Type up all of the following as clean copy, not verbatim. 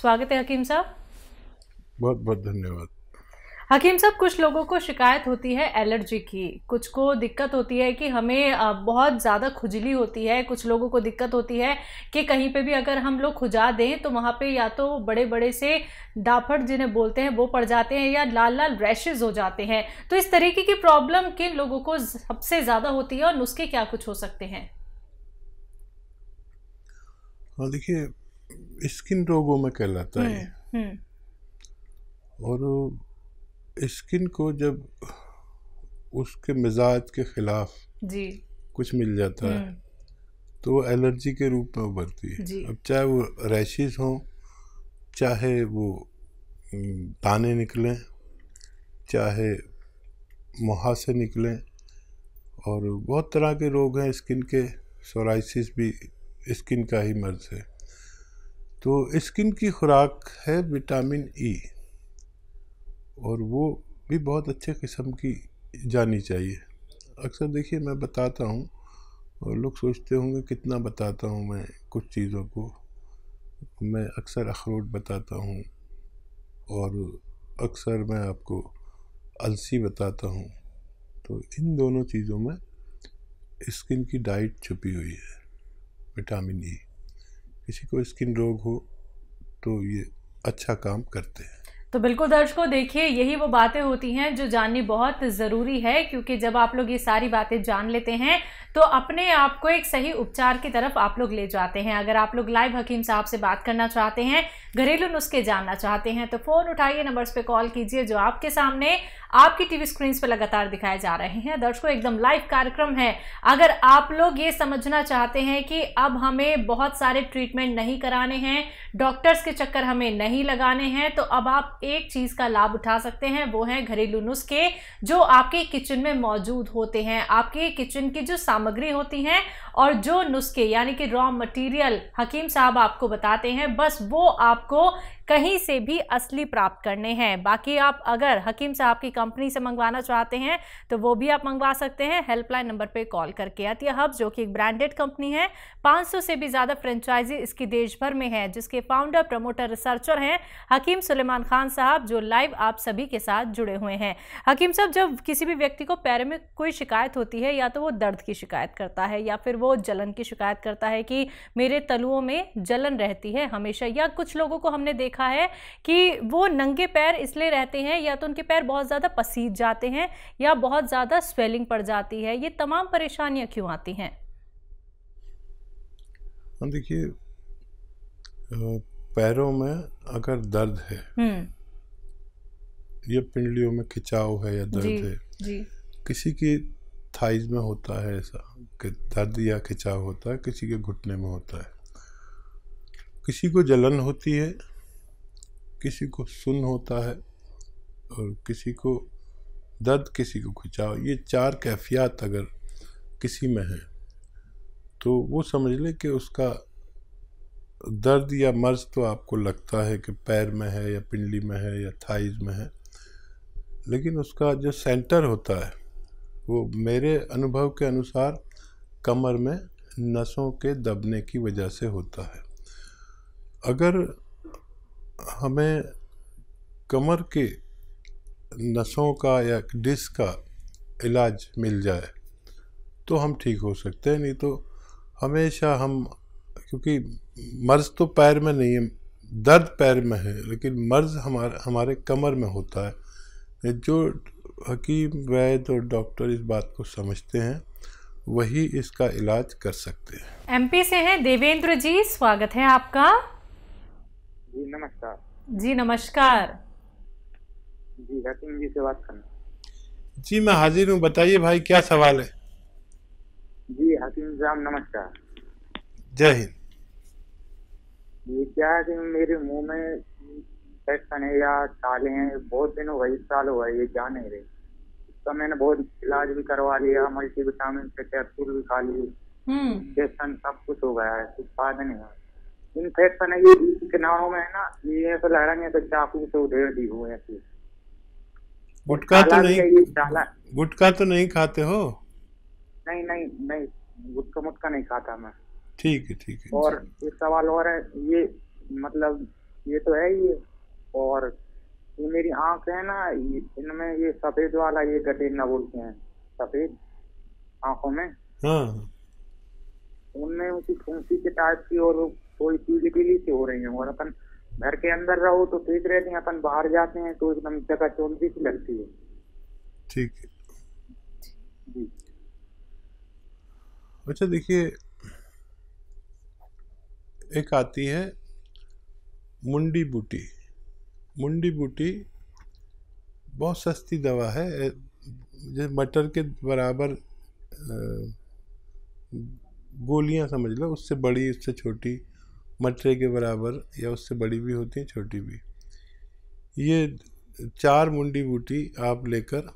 स्वागत है हकीम साहब। बहुत बहुत धन्यवाद। हकीम साहब, कुछ लोगों को शिकायत होती है एलर्जी की, कुछ को दिक्कत होती है कि हमें बहुत ज़्यादा खुजली होती है, कुछ लोगों को दिक्कत होती है कि कहीं पे भी अगर हम लोग खुजा दें तो वहाँ पे या तो बड़े बड़े से डाफड़ जिन्हें बोलते हैं वो पड़ जाते हैं या लाल लाल रैशेज हो जाते हैं। तो इस तरीके की प्रॉब्लम किन लोगों को सबसे ज़्यादा होती है और नुस्खे क्या कुछ हो सकते हैं? हाँ, देखिए, स्किन रोगों में कहलाता है। और स्किन को जब उसके मिजाज के खिलाफ जी कुछ मिल जाता है तो वो एलर्जी के रूप में उभरती है। अब चाहे वो रैशेस हों, चाहे वो दाने निकलें, चाहे मुहासे निकलें, और बहुत तरह के रोग हैं स्किन के। सोराइसिस भी स्किन का ही मर्ज है। तो स्किन की खुराक है विटामिन ई, और वो भी बहुत अच्छे किस्म की जानी चाहिए। अक्सर देखिए मैं बताता हूँ और लोग सोचते होंगे कितना बताता हूँ मैं कुछ चीज़ों को। मैं अक्सर अखरोट बताता हूँ और अक्सर मैं आपको अलसी बताता हूँ। तो इन दोनों चीज़ों में स्किन की डाइट छुपी हुई है, विटामिन ई। किसी को स्किन रोग हो तो ये अच्छा काम करते हैं। तो बिल्कुल दर्शकों, देखिए यही वो बातें होती हैं जो जाननी बहुत ज़रूरी है, क्योंकि जब आप लोग ये सारी बातें जान लेते हैं तो अपने आप को एक सही उपचार की तरफ आप लोग ले जाते हैं। अगर आप लोग लाइव हकीम साहब से बात करना चाहते हैं, घरेलू नुस्खे जानना चाहते हैं, तो फ़ोन उठाइए, नंबर्स पे कॉल कीजिए जो आपके सामने आपकी टीवी स्क्रीन पे लगातार दिखाए जा रहे हैं। दर्शकों, एकदम लाइव कार्यक्रम है। अगर आप लोग ये समझना चाहते हैं कि अब हमें बहुत सारे ट्रीटमेंट नहीं कराने हैं, डॉक्टर्स के चक्कर हमें नहीं लगाने हैं, तो अब आप एक चीज़ का लाभ उठा सकते हैं, वो है घरेलू नुस्खे जो आपके किचन में मौजूद होते हैं। आपके किचन की जो सामग्री होती हैं और जो नुस्खे यानी कि रॉ मटेरियल हकीम साहब आपको बताते हैं, बस वो आपको कहीं से भी असली प्राप्त करने हैं। बाकी आप अगर हकीम साहब की कंपनी से मंगवाना चाहते हैं तो वो भी आप मंगवा सकते हैं हेल्पलाइन नंबर पे कॉल करके। अतिया हब्स जो कि एक ब्रांडेड कंपनी है, 500 से भी ज़्यादा फ्रेंचाइजी इसकी देश भर में है, जिसके फाउंडर, प्रमोटर, रिसर्चर हैं हकीम सुलेमान खान साहब, जो लाइव आप सभी के साथ जुड़े हुए हैं। हकीम साहब, जब किसी भी व्यक्ति को पैर में कोई शिकायत होती है, या तो वो दर्द की शिकायत करता है या फिर वो जलन की शिकायत करता है कि मेरे तलुओं में जलन रहती है हमेशा, या कुछ लोगों को हमने देखा है कि वो नंगे पैर इसलिए रहते हैं या तो उनके पैर बहुत ज़्यादा पसीज जाते हैं या बहुत ज़्यादा स्वेलिंग पड़ जाती है, ये तमाम परेशानियां क्यों आती हैं? देखिए, पैरों में अगर दर्द है या पिंडलियों में खिंचाव है या दर्द है, जी। किसी की थाइज में होता है ऐसा कि दर्द या खिंचाव होता है, किसी के घुटने में होता है, किसी को जलन होती है, किसी को सुन्न होता है, और किसी को दर्द, किसी को खिंचाव। ये चार कैफियत अगर किसी में है तो वो समझ ले कि उसका दर्द या मर्ज तो आपको लगता है कि पैर में है या पिंडली में है या थाइज में है, लेकिन उसका जो सेंटर होता है वो मेरे अनुभव के अनुसार कमर में नसों के दबने की वजह से होता है। अगर हमें कमर के नसों का या डिस्क का इलाज मिल जाए तो हम ठीक हो सकते हैं, नहीं तो हमेशा हम, क्योंकि मर्ज तो पैर में नहीं है, दर्द पैर में है, लेकिन मर्ज हमारे कमर में होता है। जो हकीम, वैद्य और डॉक्टर इस बात को समझते हैं वही इसका इलाज कर सकते हैं। एमपी से हैं देवेंद्र जी, स्वागत है आपका। जी नमस्कार। जी नमस्कार। जी हकीम जी से बात करना। जी मैं हाजिर हूँ, बताइए भाई क्या सवाल है। जी हकीम साहब नमस्कार। जय हिंद। ये क्या है कि मेरे मुंह में इन्फेक्शन है या छाले हैं, बहुत दिन हो गए, 1 साल हो गए, ये जा नहीं रही। इसका मैंने बहुत इलाज भी करवा लिया, मल्टीविटामिन से कैप्सूल भी खा लिए, इंजेक्शन सब कुछ हो गया है, कुछ फायदा नहीं है। इन्फेक्शन है ये किनारों में है ना, ये ऐसा लग रहा है तो चाकू से उधेड़ दी हुए ऐसे। गुटखा तो नहीं खाते हो? नहीं नहीं नहीं, गुटखा मुटका नहीं खाता मैं। ठीक है ठीक है। और एक सवाल और है, ये मतलब ये तो है ही है। और ये मेरी आंख है ना, इनमें ये सफेद वाला ये गठेना बोलते हैं, सफेद आंखों में, हाँ उनमें उनकी फुंसी के टाइप की और थोड़ी पीली पीली सी हो रही है। और अपन घर के अंदर रहो तो ठीक रहती है, अपन बाहर जाते हैं तो एकदम जगह चौंधी सी लगती है। ठीक है। जी। अच्छा देखिए, एक आती है मुंडी बूटी। मुंडी बूटी बहुत सस्ती दवा है, जैसे मटर के बराबर गोलियां समझ लो, उससे बड़ी उससे छोटी, मटरे के बराबर या उससे बड़ी भी होती हैं, छोटी भी। ये 4 मुंडी बूटी आप लेकर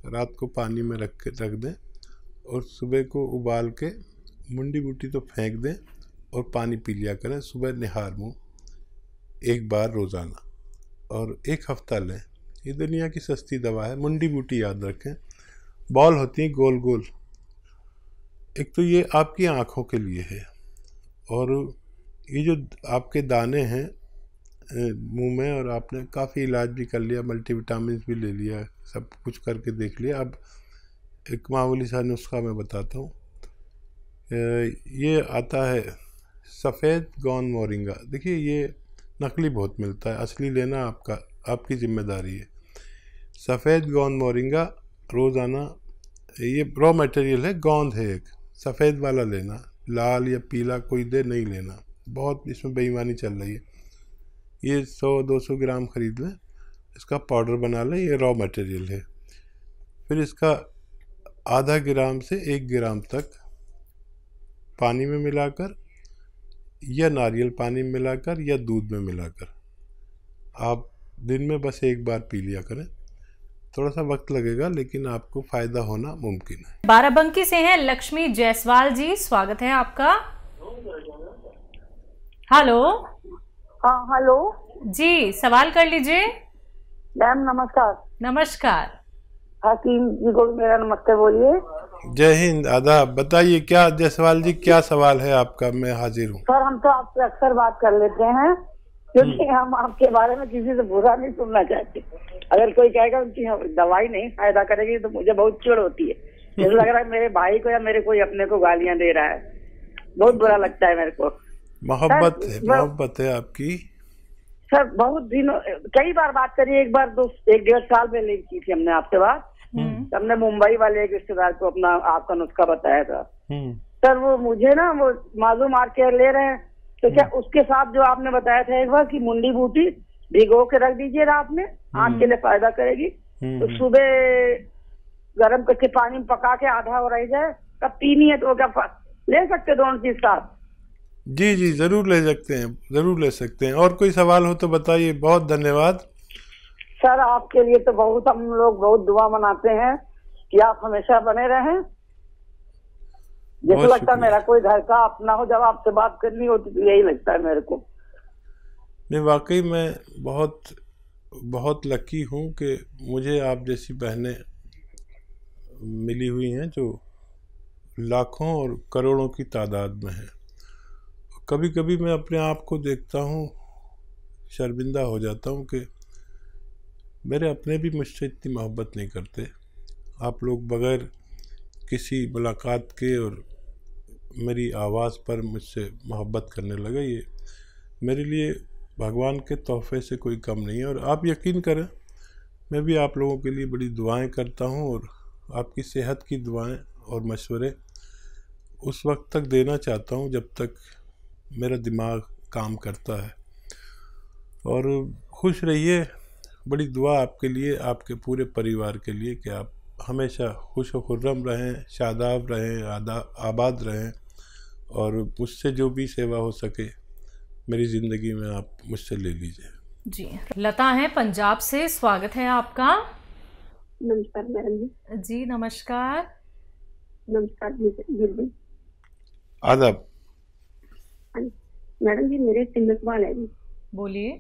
रात को पानी में रख दें और सुबह को उबाल के मुंडी बूटी तो फेंक दें और पानी पी लिया करें सुबह निहार मुँह, 1 बार रोज़ाना, और 1 हफ्ता लें। ये दुनिया की सस्ती दवा है। मुंडी बूटी याद रखें, बॉल होती हैं गोल गोल। एक तो ये आपकी आँखों के लिए है, और ये जो आपके दाने हैं मुंह में, और आपने काफ़ी इलाज भी कर लिया, मल्टीविटामिन भी ले लिया, सब कुछ करके देख लिया, अब एक मामूली सा नुस्खा मैं बताता हूँ। ये आता है सफ़ेद गौन मोरिंगा। देखिए ये नकली बहुत मिलता है, असली लेना आपकी जिम्मेदारी है। सफ़ेद गौन मोरिंगा रोज़ाना, ये रॉ मटेरियल है, गोंद है एक, सफ़ेद वाला लेना, लाल या पीला कोई दे नहीं लेना, बहुत इसमें बेईमानी चल रही है। ये 100-200 ग्राम खरीद लें, इसका पाउडर बना लें, ये रॉ मटेरियल है। फिर इसका आधा ग्राम से 1 ग्राम तक पानी में मिलाकर या नारियल पानी में मिलाकर या दूध में मिलाकर आप दिन में बस 1 बार पी लिया करें। थोड़ा सा वक्त लगेगा लेकिन आपको फ़ायदा होना मुमकिन है। बाराबंकी से हैं लक्ष्मी जायसवाल जी, स्वागत है आपका। हेलो। हाँ हेलो जी, सवाल कर लीजिए। मैम नमस्कार। नमस्कार। हकीम जी को भी मेरा नमस्ते बोलिए। जय हिंद, आदाब। बताइए क्या जायसवाल जी, क्या सवाल है आपका? मैं हाजिर हूँ। सर हम तो आपसे अक्सर बात कर लेते हैं, क्योंकि हम आपके बारे में किसी से बुरा नहीं सुनना चाहते। अगर कोई कहेगा उनकी दवाई नहीं फायदा करेगी तो मुझे बहुत चिढ़ होती है। मुझे लग रहा है मेरे भाई को या मेरे कोई अपने को गालियां दे रहा है, बहुत बुरा लगता है मेरे को। मोहब्बत है आपकी। सर बहुत दिनों, कई बार बात करी, एक बार 1-1.5 साल पहले की थी हमने आपसे बात। हमने मुंबई वाले एक रिश्तेदार को अपना आपका नुस्खा बताया था। सर वो मुझे ना वो मालूम आर केयर ले रहे हैं, तो क्या उसके साथ जो आपने बताया था एक बार कि मुंडी बूटी भिगो के रख दीजिए रात में, आँख के लिए फायदा करेगी, तो सुबह गर्म करके पानी में पका के आधा हो रह जाए तब पीनी है, तो क्या ले सकते दोनों चीज साथ? जी जी जरूर ले सकते हैं, जरूर ले सकते हैं। और कोई सवाल हो तो बताइए। बहुत धन्यवाद सर, आपके लिए तो बहुत हम लोग बहुत दुआ मनाते हैं कि आप हमेशा बने रहें। जैसे लगता है मेरा कोई घर का अपना हो, जब आपसे बात करनी होती तो यही लगता है मेरे को। नहीं, वाकई मैं बहुत लकी हूँ कि मुझे आप जैसी बहनें मिली हुई हैं जो लाखों और करोड़ों की तादाद में हैं। कभी कभी मैं अपने आप को देखता हूँ, शर्मिंदा हो जाता हूँ कि मेरे अपने भी मुझसे इतनी मोहब्बत नहीं करते। आप लोग बगैर किसी मुलाकात के और मेरी आवाज़ पर मुझसे मोहब्बत करने लगे, ये मेरे लिए भगवान के तोहफे से कोई कम नहीं है। और आप यकीन करें, मैं भी आप लोगों के लिए बड़ी दुआएं करता हूं, और आपकी सेहत की दुआएं और मशवरे उस वक्त तक देना चाहता हूं जब तक मेरा दिमाग काम करता है। और खुश रहिए, बड़ी दुआ आपके लिए, आपके पूरे परिवार के लिए कि आप हमेशा खुश व खुर्रम रहें, शादाब रहें, आबाद रहें, और मुझसे जो भी सेवा हो सके मेरी ज़िंदगी में आप मुझसे ले लीजिए। जी, लता है पंजाब से, स्वागत है आपका। नमस्कार मैडम जी। जी नमस्कार। नमस्कार जी। आदाब। मैडम जी मेरे 3 सवाल है जी। बोलिए।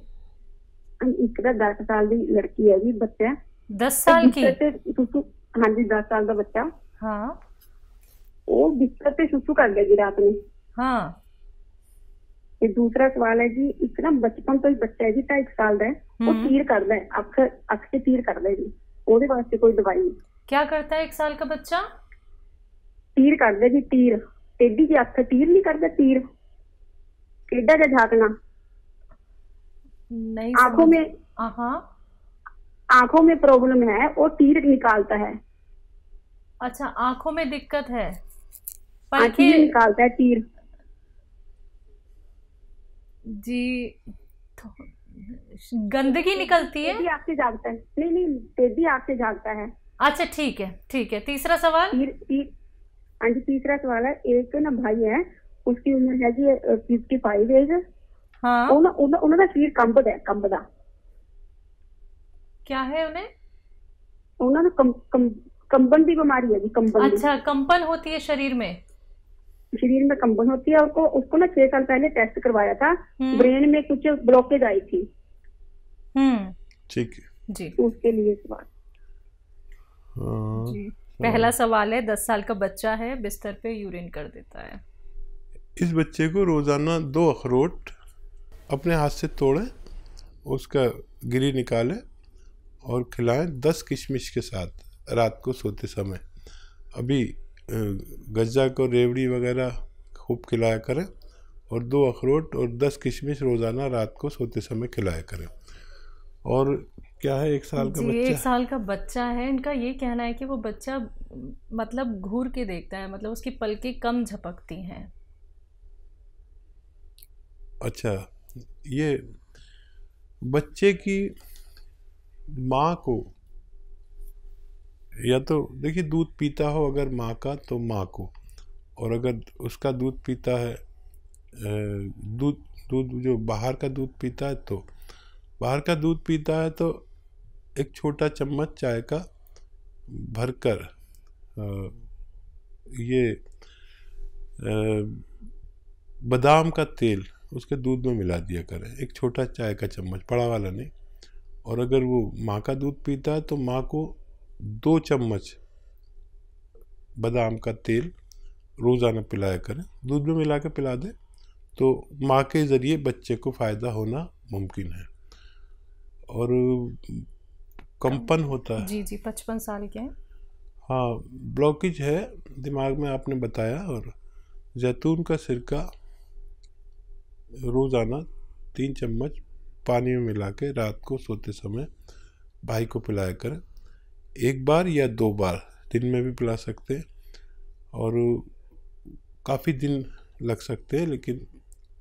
एक 10 साल की लड़की है जी, बच्चा 10 साल की? हाँ जी 10 साल का बच्चा। हाँ। वो बिस्तर पे सुसु कर गया जी रात में। हाँ। ਤੇ ਦੂਸਰਾ ਸਵਾਲ ਹੈ ਜੀ, ਇੱਕ ਨਾ ਬਚਪਨ ਤੋਂ ਹੀ ਬੱਚਾ ਹੈ ਜੀ 2.5 ਸਾਲ ਦਾ ਹੈ, ਉਹ तीर करता है, ਅੱਖ से तीर करता है जी, ਉਹਦੇ ਵਾਸਤੇ ਕੋਈ ਦਵਾਈ? क्या करता है 1 साल का बच्चा? तीर करता जी, तीर टेढ़ी जी अख, तीर नहीं करता, तीर टेढ़ा जा झांकना नहीं आंखों में, आंखों में प्रॉब्लम है, वो तीर निकालता है। अच्छा, आंखों में दिक्कत है, तीर निकालता है, तीर जी। गंदगी निकलती है, टेढ़ी आंख से झांकता है, नहीं टेढ़ी आंख से झांकता है। अच्छा ठीक है ठीक है। तीसरा सवाल? हाँ जी, तीसरा सवाल है, एक ना भाई है, उसकी उम्र है जी 55 एज। हाँ, उन्होंने सिर कंबदा है, कंबदा क्या है उन्हें? उन्होंने कंबन की बीमारी है जी, कंबन। अच्छा, कंपन होती है शरीर में? शरीर में कंपन होती है। उसको ना 6 साल पहले टेस्ट करवाया था, ब्रेन में कुछ ब्लॉकेज आई थी। ठीक है जी, उसके लिए सवाल। जी, पहला सवाल है, 10 साल का बच्चा है, बिस्तर पे यूरिन कर देता है। इस बच्चे को रोजाना 2 अखरोट अपने हाथ से तोड़ें, उसका गिरी निकालें और खिलाएं 10 किशमिश के साथ रात को सोते समय। अभी गज्जा को रेवड़ी वगैरह खूब खिलाया करें और 2 अखरोट और 10 किशमिश रोज़ाना रात को सोते समय खिलाया करें। और क्या है, 1 साल का बच्चा, 1 साल का बच्चा है, इनका ये कहना है कि वो बच्चा मतलब घूर के देखता है, मतलब उसकी पलकें कम झपकती हैं। अच्छा, ये बच्चे की माँ को, या तो देखिए दूध पीता हो अगर माँ का तो माँ को, और अगर उसका दूध पीता है, दूध जो बाहर का दूध पीता है, तो बाहर का दूध पीता है तो 1 छोटा चम्मच चाय का भरकर ये बादाम का तेल उसके दूध में मिला दिया करें, 1 छोटा चाय का चम्मच, बड़ा वाला नहीं। और अगर वो माँ का दूध पीता है तो माँ को 2 चम्मच बादाम का तेल रोज़ाना पिलाया करें, दूध में मिला के पिला दें, तो माँ के ज़रिए बच्चे को फ़ायदा होना मुमकिन है। और कंपन होता है, जी जी, 55 साल के हैं। हाँ, ब्लॉकेज है दिमाग में आपने बताया। और जैतून का सिरका रोज़ाना 3 चम्मच पानी में मिला के रात को सोते समय भाई को पिलाया करें, 1 बार या 2 बार दिन में भी पिला सकते हैं। और काफ़ी दिन लग सकते हैं, लेकिन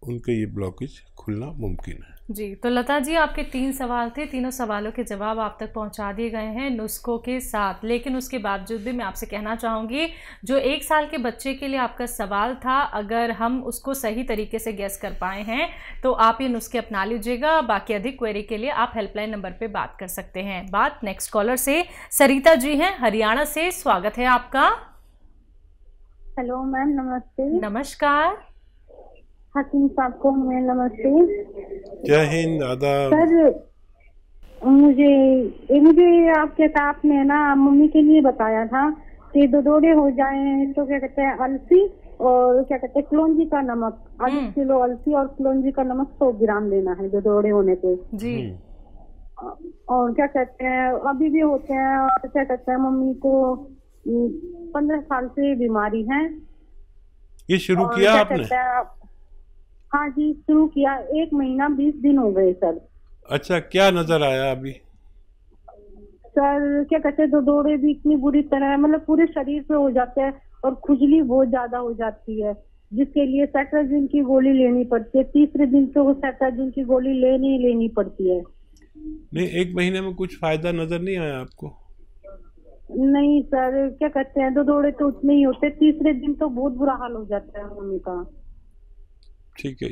उनके ये ब्लॉकेज खुलना मुमकिन है। जी, तो लता जी, आपके 3 सवाल थे, तीनों सवालों के जवाब आप तक पहुंचा दिए गए हैं नुस्खों के साथ। लेकिन उसके बावजूद भी मैं आपसे कहना चाहूँगी, जो 1 साल के बच्चे के लिए आपका सवाल था, अगर हम उसको सही तरीके से गैस कर पाए हैं तो आप ये नुस्खे अपना लीजिएगा। बाकी अधिक क्वेरी के लिए आप हेल्पलाइन नंबर पर बात कर सकते हैं। बात नेक्स्ट कॉलर से सरिता जी हैं, हरियाणा से। स्वागत है आपका। हेलो मैम, नमस्ते। नमस्कार। हकीम साहब को मैं नमस्ते। जय हिंद, आदाब। सर, मुझे आपके साथ में ना मम्मी के लिए बताया था कि दौरे हो जाए तो क्या कहते हैं, अलसी और क्या कहते हैं कलौंजी का नमक, 1 किलो अलसी और कलौंजी का नमक 100 ग्राम लेना है दौरे होने पे जी। और क्या कहते हैं, अभी भी होते हैं, और क्या कहते हैं मम्मी को 15 साल से बीमारी है। ये शुरू किया आपने? हाँ जी, शुरू किया, 1 महीना 20 दिन हो गए सर। अच्छा, क्या नजर आया अभी? सर क्या कहते हैं, दौरे भी इतनी बुरी तरह, मतलब पूरे शरीर पे हो जाता है और खुजली बहुत ज्यादा हो जाती है, जिसके लिए सेट्राजिन की गोली लेनी पड़ती है। 3रे दिन तो वो सेट्राजिन की गोली लेनी पड़ती है। नहीं, 1 महीने में कुछ फायदा नजर नहीं आया आपको? नहीं सर, क्या कहते हैं, दौरे तो उतने ही होते, 3रे दिन तो बहुत बुरा हाल हो जाता है मम्मी का। ठीक है।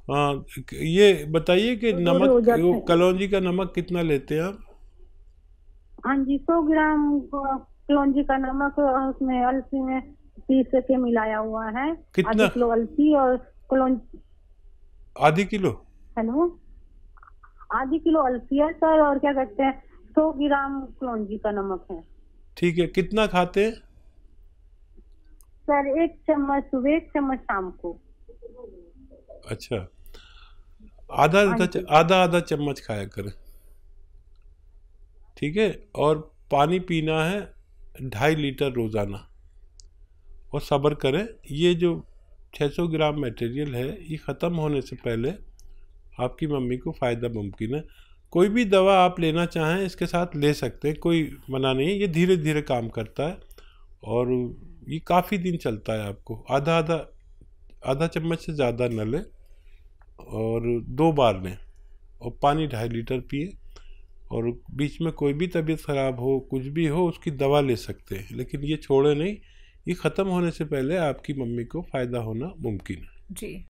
हाँ, ये बताइए कि नमक, कलौंजी का नमक कितना लेते हैं आप? हाँ जी, 100 ग्राम कलौंजी का नमक, उसमें अलसी में 30 के मिलाया हुआ है। कितना? 1/2 किलो अलसी और कलौंजी। 1/2 किलो? हेलो, 1/2 किलो अलसी है सर, और क्या कहते हैं 100 ग्राम कलौंजी का नमक है। ठीक है। कितना खाते हैं सर? 1 चम्मच सुबह, 1 चम्मच शाम को। अच्छा, आधा चम्मच खाया करें, ठीक है। और पानी पीना है 2.5 लीटर रोज़ाना। और सब्र करें, ये जो 600 ग्राम मटेरियल है ये ख़त्म होने से पहले आपकी मम्मी को फ़ायदा मुमकिन है। कोई भी दवा आप लेना चाहें इसके साथ ले सकते हैं, कोई मना नहीं है। ये धीरे धीरे काम करता है और ये काफ़ी दिन चलता है। आपको आधा चम्मच से ज़्यादा न लें और 2 बार लें और पानी 2.5 लीटर पिए। और बीच में कोई भी तबीयत ख़राब हो, कुछ भी हो, उसकी दवा ले सकते हैं, लेकिन ये छोड़े नहीं। ये ख़त्म होने से पहले आपकी मम्मी को फ़ायदा होना मुमकिन है। जी।